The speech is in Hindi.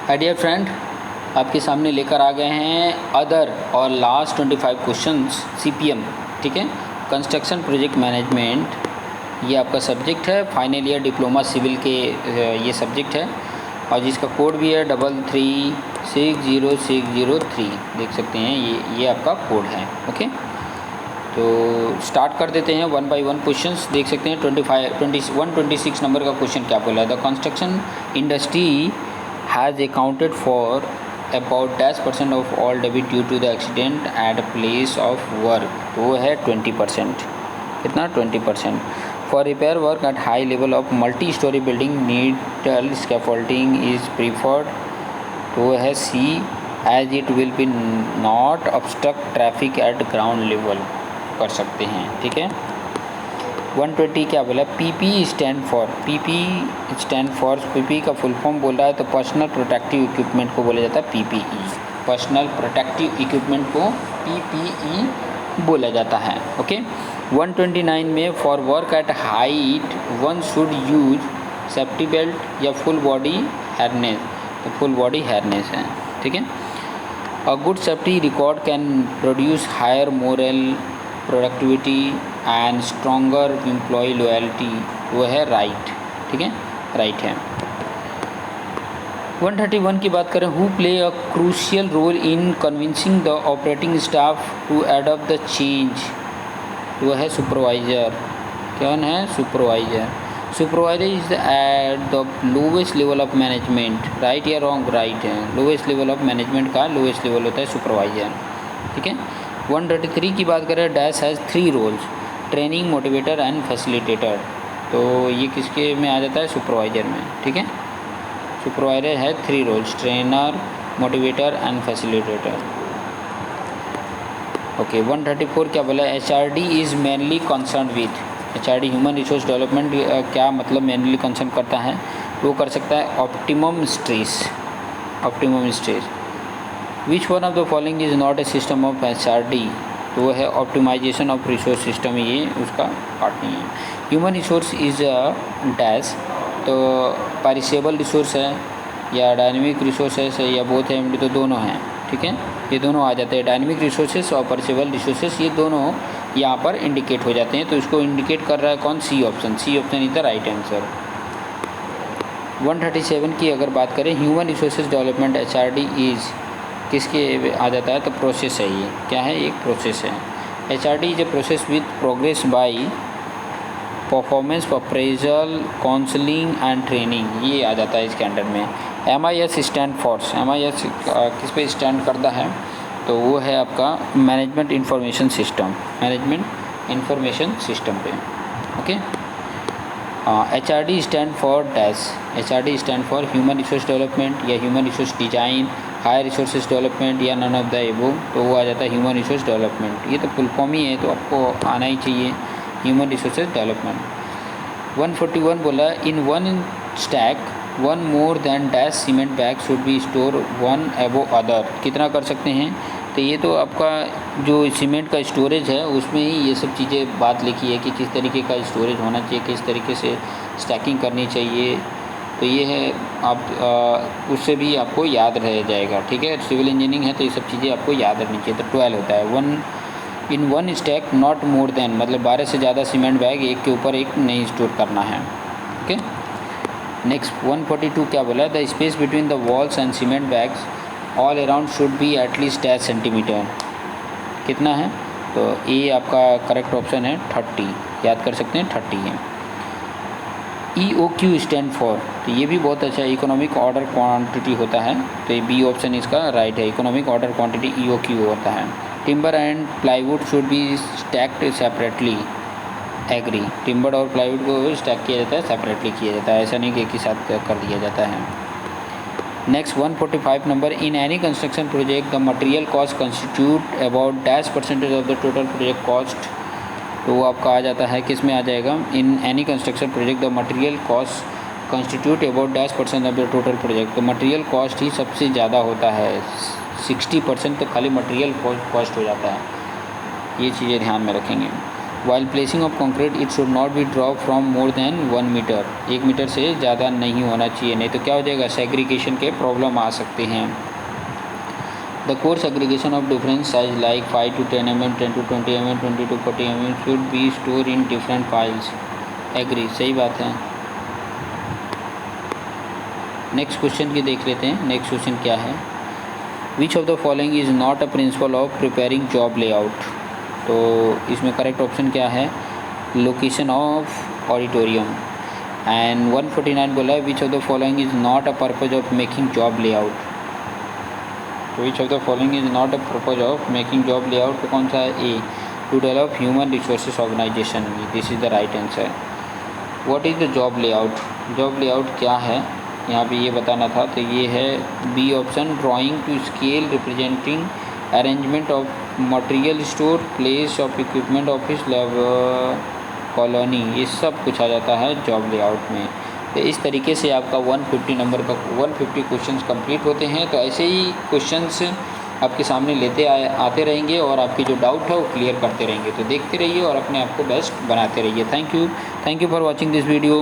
हाय डियर फ्रेंड, आपके सामने लेकर आ गए हैं अदर और लास्ट 25 क्वेश्चंस CPM। ठीक है, कंस्ट्रक्शन प्रोजेक्ट मैनेजमेंट ये आपका सब्जेक्ट है। फाइनल ईयर डिप्लोमा सिविल के ये सब्जेक्ट है और जिसका कोड भी है 336063। देख सकते हैं ये आपका कोड है। ओके, तो स्टार्ट कर देते हैं वन बाय वन क्वेश्चंस। देख सकते हैं 26 नंबर का क्वेश्चन क्या बोला है। The construction industry has accounted for about 10% of all debit due to the accident at place of work। तो वो है 20%। कितना? 20%। For repair work at high level of multi-story building needle scaffolding is preferred। तो वो है C, as it will be not obstruct traffic at ground level। कर सकते हैं। ठीक है, 120 क्या बोला? PP स्टैंड फॉर, PP का फुल फॉर्म बोल रहा है तो पर्सनल प्रोटेक्टिव इक्विपमेंट को बोला जाता है PPE। पर्सनल प्रोटेक्टिव इक्विपमेंट को PPE बोला जाता है। ओके, 129 में for work at height one should use safety belt या फुल बॉडी हार्नेस। तो फुल बॉडी हार्नेस है। ठीक है, a good safety record can produce higher morale productivity and stronger employee loyalty. वो है राइट। ठीक है, राइट है। 131 की बात करें, who play a crucial role in convincing the operating staff to adopt the change. वो है सुपरवाइजर। कौन है? Supervisor. Supervisor is at the lowest level of management. Right या रॉन्ग? राइट है। लोवेस्ट लेवल ऑफ मैनेजमेंट का लोवेस्ट लेवल होता है सुपरवाइजर। ठीक है, 133 की बात करें, dash has 3 roles, training, motivator and facilitator. तो ये किसके में आ जाता है? सुपरवाइजर में। ठीक है, सुपरवाइजर है 3 roles, trainer, motivator and facilitator. Okay, 134 क्या बोला? HRD is mainly concern with. HRD human resource development क्या मतलब मेनली कंसर्न करता है? वो कर सकता है optimum stress. Which one of the following is not a system of HRD। तो वो है ऑप्टिमाइजेशन ऑफ रिसोर्स सिस्टम, ये उसका पार्ट नहीं है। Human resource is a dash, तो पेरिशेबल रिसोर्स है या डायनेमिक रिसोर्सेस है या बोथ है, तो दोनों हैं। ठीक है, ये दोनों आ जाते हैं। डायनेमिक रिसोर्सेस और पेरिशेबल रिसोर्सेस ये दोनों यहाँ पर इंडिकेट हो जाते हैं। तो इसको इंडिकेट कर रहा है कौन? C option is the right answer. 137 की अगर बात करें, human resources development HRD is किसके आ जाता है? तो प्रोसेस है। ये क्या है? एक प्रोसेस है। HRD is a process with progress by performance appraisal, counselling and training, ये आ जाता है इसके अंडर में। MIS स्टैंड फॉर, MIS किस पे स्टैंड करता है? तो वो है आपका मैनेजमेंट इंफॉर्मेशन सिस्टम, पे। Okay, HRD stand for dash, HRD stand for human resource development या human resource design, higher resources development या नन ऑफ द एबो। तो वो आ जाता है ह्यूमन रिसोर्स डेवलपमेंट। ये तो फुल फॉर्म ही है, तो आपको आना ही चाहिए ह्यूमन रिसोर्सेज डेवलपमेंट। 141 बोला, in one stack one more than dash cement bag should be store one एबो अदर। कितना कर सकते हैं? तो ये तो आपका जो सीमेंट का स्टोरेज है उसमें ही ये सब चीज़ें बात लिखी है कि किस तरीके का स्टोरेज होना चाहिए, किस तरीके से स्टैकिंग करनी चाहिए। तो ये है, आप उससे भी आपको याद रह जाएगा। ठीक है, सिविल इंजीनियरिंग है तो ये सब चीज़ें आपको याद रखनी चाहिए। तो 12 होता है। In one stack not more than, मतलब 12 से ज़्यादा सीमेंट बैग एक के ऊपर एक नहीं स्टोर करना है। ओके, नेक्स्ट 142 क्या बोला? The space between the walls and cement bags all around should be at least 10 centimetre. कितना है? तो ये आपका करेक्ट ऑप्शन है 30। याद कर सकते हैं, 30 है। EOQ स्टैंड फॉर, तो ये भी बहुत अच्छा है, इकोनॉमिक ऑर्डर क्वांटिटी होता है। तो ये बी ऑप्शन इसका राइट है, इकोनॉमिक ऑर्डर क्वांटिटी EOQ होता है। Timber and plywood should be stacked separately. Agree, timber और प्लाईवुड को स्टैक किया जाता है, सेपरेटली किया जाता है, ऐसा नहीं कि एक ही साथ कर दिया जाता है। Next 145 number, in any construction project the material cost constitute about dash percentage of the total project cost. तो वो आपका आ जाता है, किस में आ जाएगा? In any construction project the material cost constitute about dash percent of the total project. तो मटेरियल कॉस्ट ही सबसे ज़्यादा होता है, 60% तो खाली मटेरियल कॉस्ट हो जाता है। ये चीज़ें ध्यान में रखेंगे। While placing of concrete it should not be drop from more than 1 metre, 1 metre से ज़्यादा नहीं होना चाहिए, नहीं तो क्या हो जाएगा, सेग्रीगेशन के प्रॉब्लम आ सकते हैं। The course aggregation of different size like 5 to 10 mm, 10 to 20 mm, 20 to 40 mm should be store in different files. Agree, सही बात है। नेक्स्ट क्वेश्चन की देख लेते हैं। नेक्स्ट क्वेश्चन क्या है, which of the following is not a principle of preparing job layout. तो इसमें करेक्ट ऑप्शन क्या है, लोकेशन ऑफ ऑडिटोरियम। एंड 149 बोला है which of the following is not a purpose of making job layout. तो which of the following is not a purpose of making job layout, तो कौन सा है, A, to develop human resources organisation, this is the right answer. What is the job layout, job layout क्या है यहाँ पे ये बताना था, तो ये है B option, drawing to scale representing arrangement of material store, place of equipment, office, lab, colony, ये सब कुछ आ जाता है जॉब लेआउट में। तो इस तरीके से आपका 150 नंबर का 150 क्वेश्चंस कंप्लीट होते हैं। तो ऐसे ही क्वेश्चंस आपके सामने आते रहेंगे और आपके जो डाउट है वो क्लियर करते रहेंगे। तो देखते रहिए और अपने आप को बेस्ट बनाते रहिए। Thank you for watching this video.